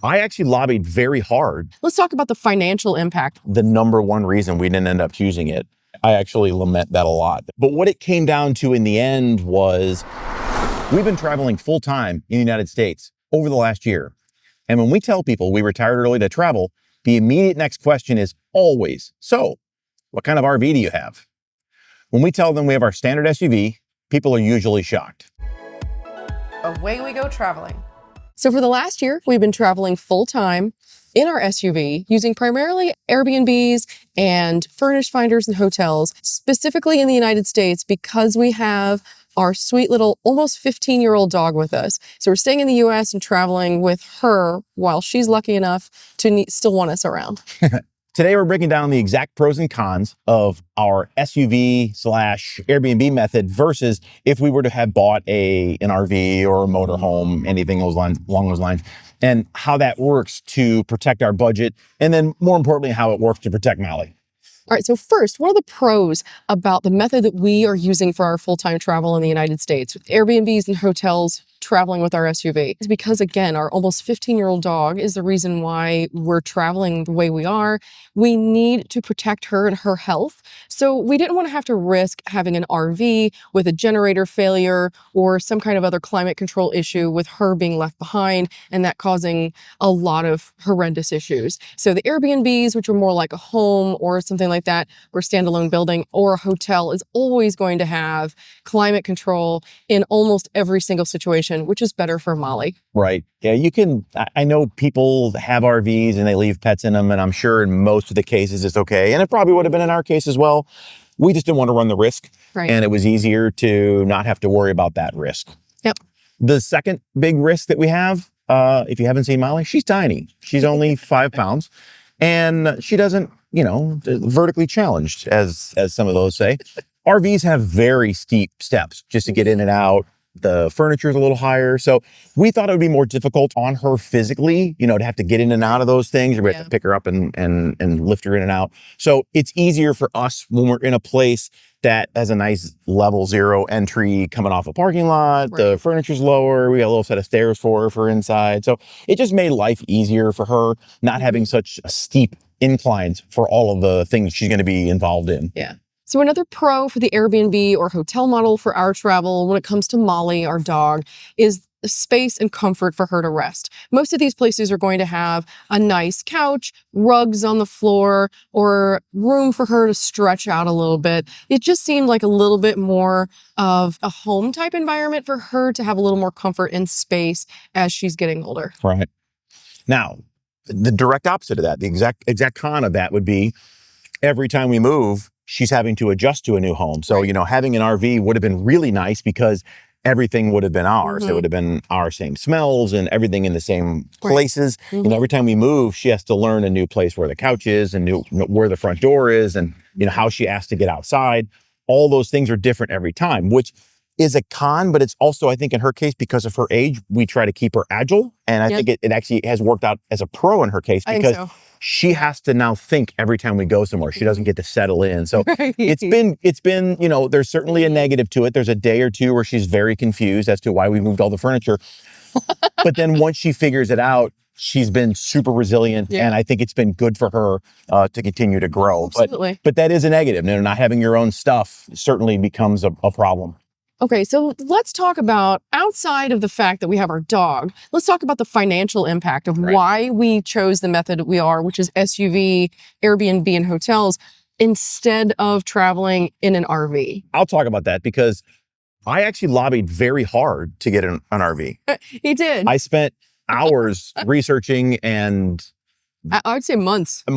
I actually lobbied very hard. Let's talk about the financial impact. The number one reason we didn't end up choosing it, I actually lament that a lot. But what it came down to in the end was we've been traveling full time in the United States over the last year. And when we tell people we retired early to travel, the immediate next question is always, so what kind of RV do you have? When we tell them we have our standard SUV, people are usually shocked. Away we go traveling. So for the last year, we've been traveling full time in our SUV using primarily Airbnbs and furnished finders and hotels, specifically in the United States because we have our sweet little almost 15-year-old dog with us. So we're staying in the US and traveling with her while she's lucky enough to still want us around. Today, we're breaking down the exact pros and cons of our SUV/Airbnb method versus if we were to have bought an RV or a motorhome, anything along those lines, and how that works to protect our budget, and then more importantly, how it works to protect Molly. All right, so first, what are the pros about the method that we are using for our full-time travel in the United States? Airbnbs and hotels traveling with our SUV. It's because, again, our almost 15-year-old dog is the reason why we're traveling the way we are. We need to protect her and her health. So we didn't want to have to risk having an RV with a generator failure or some kind of other climate control issue with her being left behind and that causing a lot of horrendous issues. So the Airbnbs, which are more like a home or something like that, or a standalone building, or a hotel, is always going to have climate control in almost every single situation, which is better for Molly. Right. Yeah, I know people have RVs and they leave pets in them, and I'm sure in most of the cases it's okay. And it probably would have been in our case as well. We just didn't want to run the risk. Right. And it was easier to not have to worry about that risk. Yep. The second big risk that we have, if you haven't seen Molly, she's tiny. She's only 5 pounds. And she doesn't, vertically challenged, as some of those say. RVs have very steep steps just to get in and out. The furniture is a little higher. So we thought it would be more difficult on her physically, to have to get in and out of those things. We have to pick her up and lift her in and out. So it's easier for us when we're in a place that has a nice level 0 entry coming off a parking lot. Right. The furniture's lower. We got a little set of stairs for inside. So it just made life easier for her, not having such steep inclines for all of the things she's going to be involved in. Yeah. So another pro for the Airbnb or hotel model for our travel when it comes to Molly, our dog, is space and comfort for her to rest. Most of these places are going to have a nice couch, rugs on the floor, or room for her to stretch out a little bit. It just seemed like a little bit more of a home type environment for her to have a little more comfort and space as she's getting older. Right. Now, the direct opposite of that, the exact con of that would be every time we move, she's having to adjust to a new home. So, having an RV would have been really nice because everything would have been ours. Mm-hmm. It would have been our same smells and everything in the same places. Right. Mm-hmm. Every time we move, she has to learn a new place where the couch is and where the front door is and, how she has to get outside. All those things are different every time, which is a con, but it's also, I think in her case, because of her age, we try to keep her agile. And I think it actually has worked out as a pro in her case because she has to now think every time we go somewhere. She doesn't get to settle in. So it's been, there's certainly a negative to it. There's a day or two where she's very confused as to why we moved all the furniture. But then once she figures it out, she's been super resilient. Yeah. And I think it's been good for her to continue to grow. Absolutely. But that is a negative. Not having your own stuff certainly becomes a problem. Okay, so let's talk about, outside of the fact that we have our dog, let's talk about the financial impact of why we chose the method we are, which is SUV, Airbnb, and hotels, instead of traveling in an RV. I'll talk about that because I actually lobbied very hard to get an RV. He did. I spent hours researching and I would say months. I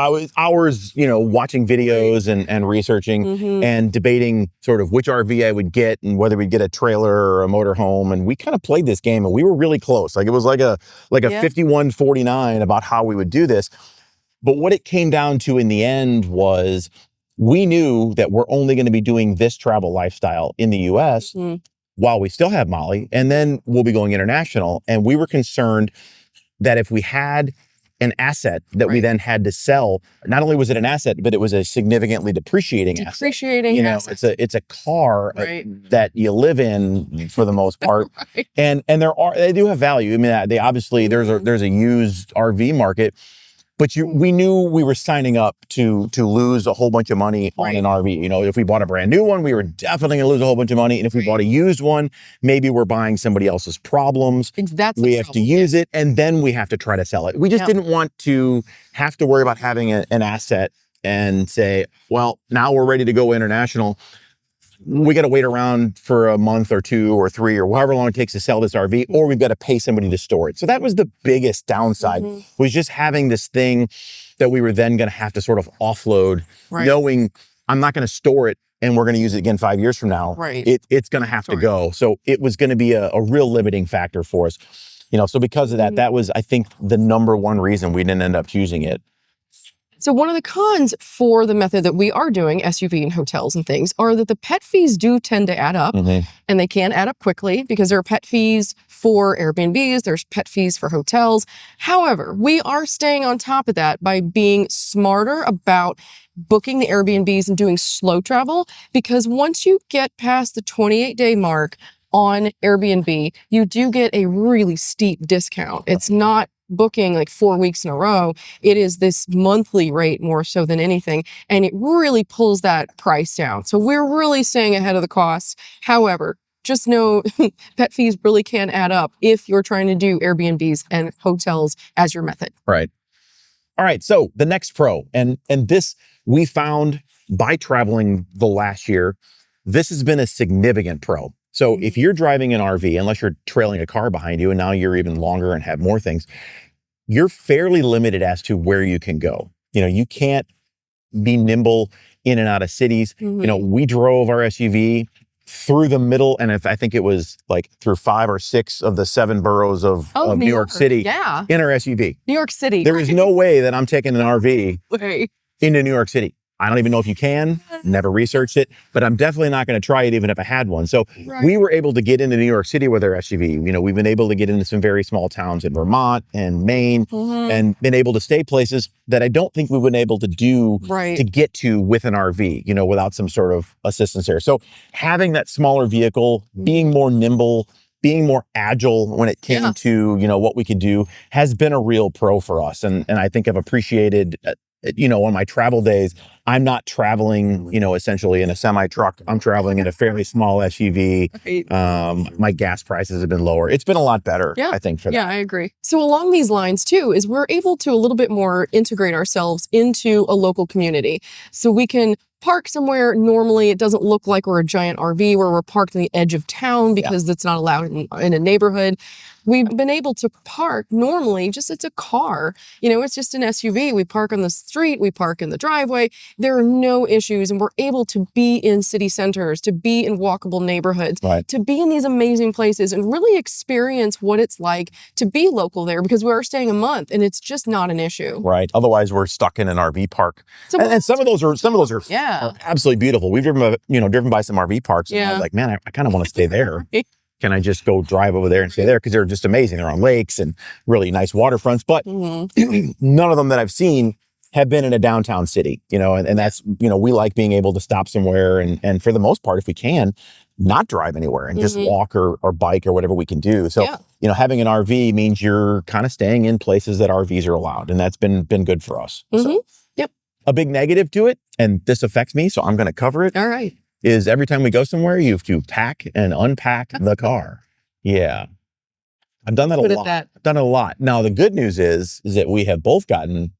was hours, watching videos and researching and debating sort of which RV I would get and whether we'd get a trailer or a motorhome. And we kind of played this game and we were really close. Like it was like a 51-49 about how we would do this. But what it came down to in the end was we knew that we're only going to be doing this travel lifestyle in the US while we still have Molly. And then we'll be going international. And we were concerned that if we had an asset that we then had to sell. Not only was it an asset, but it was a significantly depreciating asset. Depreciating asset. It's a car Right. that you live in for the most part. Right. And they do have value. I mean, they obviously there's a used RV market, but we knew we were signing up to lose a whole bunch of money on an RV. You know, if we bought a brand new one, we were definitely gonna lose a whole bunch of money. And if we bought a used one, maybe we're buying somebody else's problems. We have to use it, and then we have to try to sell it. We just didn't want to have to worry about having an asset and say, well, now we're ready to go international. We got to wait around for a month or 2 or 3 or however long it takes to sell this RV, or we've got to pay somebody to store it. So that was the biggest downside, was just having this thing that we were then going to have to sort of offload, knowing I'm not going to store it and we're going to use it again 5 years from now. It's going to have to go. So it was going to be a real limiting factor for us. You know, so because of that, that was, I think, the number one reason we didn't end up choosing it. So one of the cons for the method that we are doing, SUV and hotels and things, are that the pet fees do tend to add up, and they can add up quickly because there are pet fees for Airbnbs, there's pet fees for hotels. However, we are staying on top of that by being smarter about booking the Airbnbs and doing slow travel, because once you get past the 28-day mark on Airbnb, you do get a really steep discount. It's not booking like 4 weeks in a row. It is this monthly rate more so than anything. And it really pulls that price down. So we're really staying ahead of the costs. However, just know pet fees really can add up if you're trying to do Airbnbs and hotels as your method. Right. All right. So the next pro, and this we found by traveling the last year, this has been a significant pro. So if you're driving an RV, unless you're trailing a car behind you and now you're even longer and have more things, you're fairly limited as to where you can go. You know, you can't be nimble in and out of cities. You know, we drove our SUV through the middle, and I think it was like through 5 or 6 of the 7 boroughs of New York City in our SUV. New York City. There is no way that I'm taking an RV into New York City. I don't even know if you can, never researched it, but I'm definitely not going to try it even if I had one. So we were able to get into New York City with our SUV. You know, we've been able to get into some very small towns in Vermont and Maine, and been able to stay places that I don't think we've been able to do to get to with an RV, you know, without some sort of assistance there. So having that smaller vehicle, being more nimble, being more agile when it came to, you know, what we could do has been a real pro for us. And I think I've appreciated, you know, on my travel days, I'm not traveling, you know, essentially in a semi truck. I'm traveling in a fairly small SUV. My gas prices have been lower. It's been a lot better, I think, for that. Yeah, I agree. So along these lines too, is we're able to a little bit more integrate ourselves into a local community. So we can park somewhere. Normally it doesn't look like we're a giant RV where we're parked on the edge of town because that's not allowed in a neighborhood. We've been able to park normally, just it's a car. You know, it's just an SUV. We park on the street, we park in the driveway. There are no issues, and we're able to be in city centers, to be in walkable neighborhoods, to be in these amazing places and really experience what it's like to be local there, because we are staying a month and it's just not an issue. Right. Otherwise, we're stuck in an RV park. And some of those are absolutely beautiful. We've driven by some RV parks, and I was like, man, I kind of want to stay there. Can I just go drive over there and stay there? Because they're just amazing. They're on lakes and really nice waterfronts. But none of them that I've seen have been in a downtown city, you know, and that's, you know, we like being able to stop somewhere and for the most part, if we can, not drive anywhere and just walk or bike or whatever we can do. So, you know, having an RV means you're kind of staying in places that RVs are allowed. And that's been good for us. So, a big negative to it, and this affects me, so I'm going to cover it. All right. Is every time we go somewhere, you have to pack and unpack the car. Yeah. I've done that a lot. I've done it a lot. Now, the good news is that we have both gotten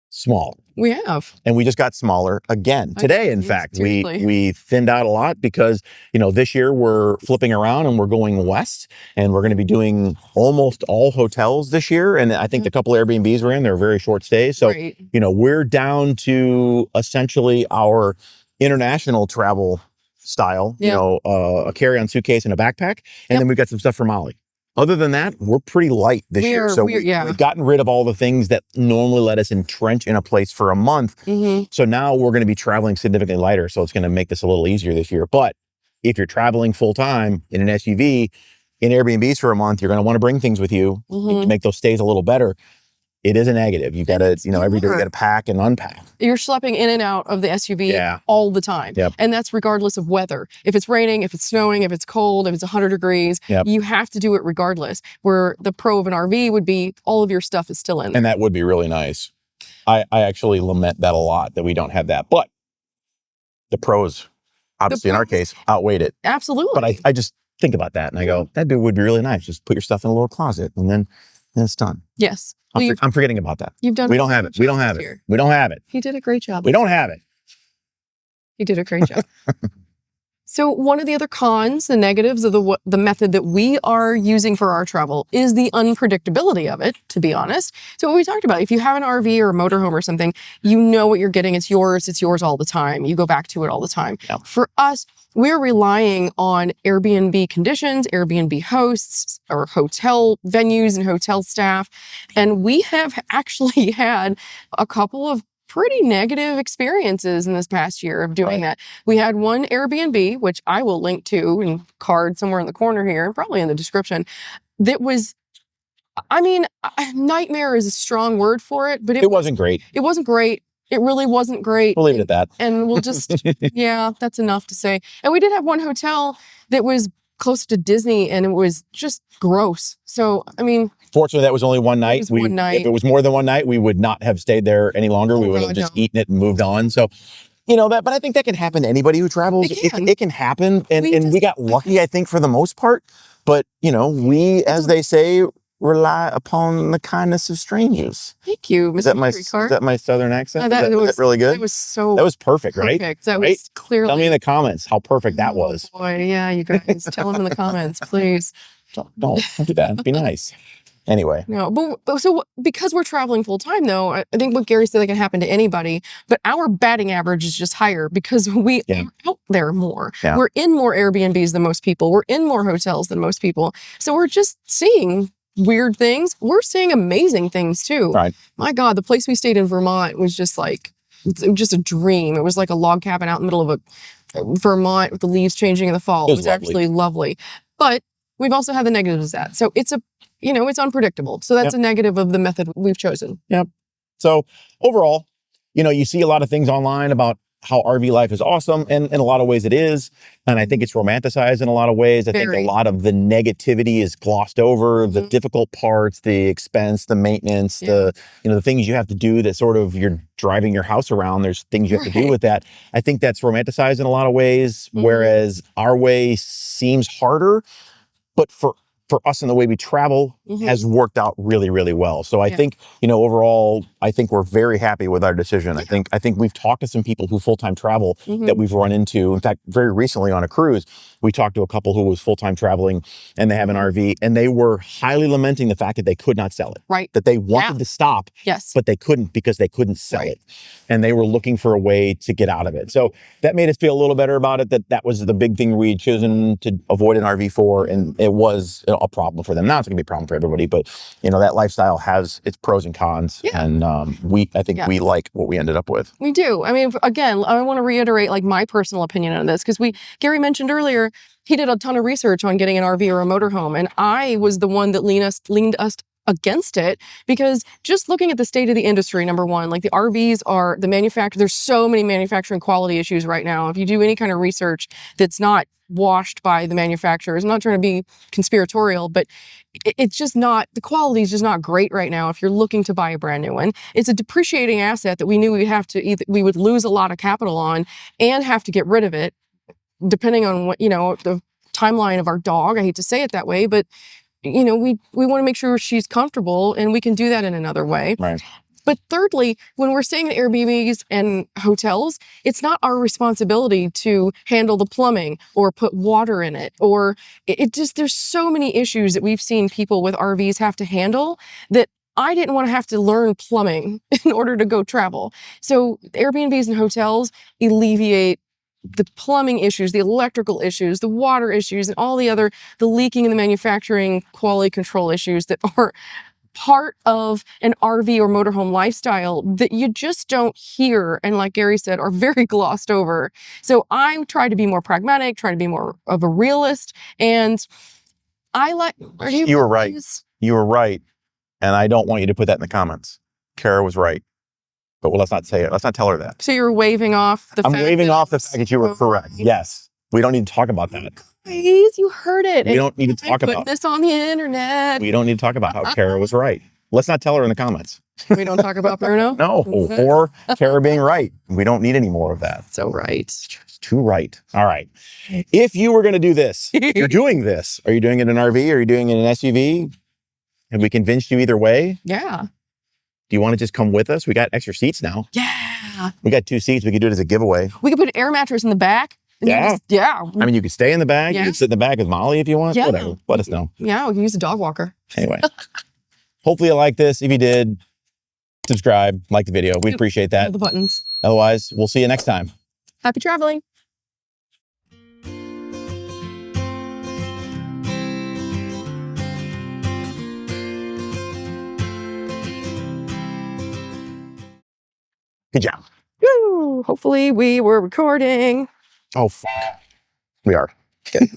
small. We have. And we just got smaller again. Today, in fact, we thinned out a lot because, you know, this year we're flipping around and we're going west, and we're going to be doing almost all hotels this year. And I think the couple Airbnbs we're in, they're very short stays. So, you know, we're down to essentially our international travel style, you know, a carry-on suitcase and a backpack. And then we've got some stuff for Molly. Other than that, we're pretty light this year. So we've gotten rid of all the things that normally let us entrench in a place for a month. So now we're going to be traveling significantly lighter. So it's going to make this a little easier this year. But if you're traveling full time in an SUV, in Airbnbs for a month, you're going to want to bring things with you to make those stays a little better. it is a negative. You got to, every day you are. got to pack and unpack. You're schlepping in and out of the SUV all the time. Yep. And that's regardless of weather. If it's raining, if it's snowing, if it's cold, if it's 100 degrees, you have to do it regardless. Where the pro of an RV would be all of your stuff is still in there. And that would be really nice. I actually lament that a lot, that we don't have that. But the pros, obviously in our case, outweighed it. Absolutely. But I just think about that and I go, that would be really nice. Just put your stuff in a little closet and then it's done. Yes. I'm forgetting about that. You've done. We don't have it. We don't have it. We don't have it. He did a great job. We don't have it. He did a great job. So one of the other cons, the negatives of the method that we are using for our travel is the unpredictability of it, to be honest. So what we talked about, if you have an RV or a motorhome or something, you know what you're getting. It's yours all the time. You go back to it all the time. Yeah. For us, we're relying on Airbnb conditions, Airbnb hosts, or hotel venues and hotel staff. And we have actually had a couple of pretty negative experiences in this past year of doing that. We had one Airbnb, which I will link to and card somewhere in the corner here, probably in the description, that was, nightmare is a strong word for it, but it wasn't great. It wasn't great. It really wasn't great. We'll leave it at that. And we'll just, that's enough to say. And we did have one hotel that was close to Disney and it was just gross. So, fortunately, that was only one night. One night. If it was more than one night, we would not have stayed there any longer. We would have just eaten it and moved on. So, but I think that can happen to anybody who travels. It can happen. And we got lucky, I think, for the most part. But, we, as they say, rely upon the kindness of strangers. Thank you, Mr. Is that my southern accent? That was really good? That was perfect, right? That was clearly. Tell me in the comments how perfect that was. Boy, yeah, you guys. Tell them in the comments, please. Don't do that. Be nice. Anyway. No, but so because we're traveling full time, though, I think what Gary said that can happen to anybody, but our batting average is just higher because we are out there more. Yeah. We're in more Airbnbs than most people. We're in more hotels than most people. So we're just seeing weird things. We're seeing amazing things too. Right. My God, the place we stayed in Vermont was just a dream. It was like a log cabin out in the middle of a Vermont with the leaves changing in the fall. It was actually lovely. But we've also had the negatives of that. So it's it's unpredictable. So that's a negative of the method we've chosen. Yep. So overall, you see a lot of things online about how RV life is awesome, and in a lot of ways it is. And I think it's romanticized in a lot of ways. I think a lot of the negativity is glossed over, the difficult parts, the expense, the maintenance, the things you have to do that sort of you're driving your house around. There's things you have to do with that. I think that's romanticized in a lot of ways, whereas our way seems harder, but for us and the way we travel has worked out really, really well. So I think, overall, I think we're very happy with our decision. I think we've talked to some people who full-time travel that we've run into. In fact, very recently on a cruise, we talked to a couple who was full-time traveling and they have an RV and they were highly lamenting the fact that they could not sell it. Right. That they wanted to stop, but they couldn't because they couldn't sell it. And they were looking for a way to get out of it. So that made us feel a little better about it, that was the big thing we had chosen to avoid an RV for. And it was a problem for them. Now it's going to be a problem for everybody, but that lifestyle has its pros and cons. And I think we like what we ended up with. We do. Again, I want to reiterate my personal opinion on this because Gary mentioned earlier, he did a ton of research on getting an RV or a motorhome. And I was the one that leaned us against it because just looking at the state of the industry, number one, the RVs are the manufacturer. There's so many manufacturing quality issues right now. If you do any kind of research that's not washed by the manufacturers, I'm not trying to be conspiratorial, but it's just not, the quality is just not great right now if you're looking to buy a brand new one. It's a depreciating asset that we knew we would lose a lot of capital on and have to get rid of it, depending on what, the timeline of our dog. I hate to say it that way, but we want to make sure she's comfortable and we can do that in another way. Right. But thirdly, when we're staying at Airbnbs and hotels, it's not our responsibility to handle the plumbing or put water in it. Or there's so many issues that we've seen people with RVs have to handle that I didn't want to have to learn plumbing in order to go travel. So Airbnbs and hotels alleviate the plumbing issues, the electrical issues, the water issues, and all the leaking and the manufacturing quality control issues that are part of an RV or motorhome lifestyle that you just don't hear and, like Gary said, are very glossed over. So I try to be more pragmatic, try to be more of a realist, and I like... You were right. You were right. And I don't want you to put that in the comments. Kara was right. But let's not say it. Let's not tell her that. So you're waving off the I'm fact waving that off the fact that you were correct. Yes. We don't need to talk about that. Guys, you heard it. We don't need to talk Put about this on the internet. We don't need to talk about how Kara was right. Let's not tell her in the comments. We don't talk about Bruno? No. Or Kara being right. We don't need any more of that. So right. Just too right. All right. If you were going to do this, you're doing this. Are you doing it in an RV? Are you doing it in an SUV? Have we convinced you either way? Yeah. Do you want to just come with us? We got extra seats now. Yeah. We got 2 seats. We could do it as a giveaway. We could put an air mattress in the back. And you Yeah. just- yeah. I mean, you could stay in the back. Yeah. You could sit in the back with Molly if you want. Yeah. Whatever. Let us know. Yeah, we can use a dog walker. Anyway. Hopefully you like this. If you did, subscribe, like the video. We appreciate All that. the buttons. Otherwise, we'll see you next time. Happy traveling. Good job. Woo. Hopefully we were recording. Oh, fuck. We are. Good.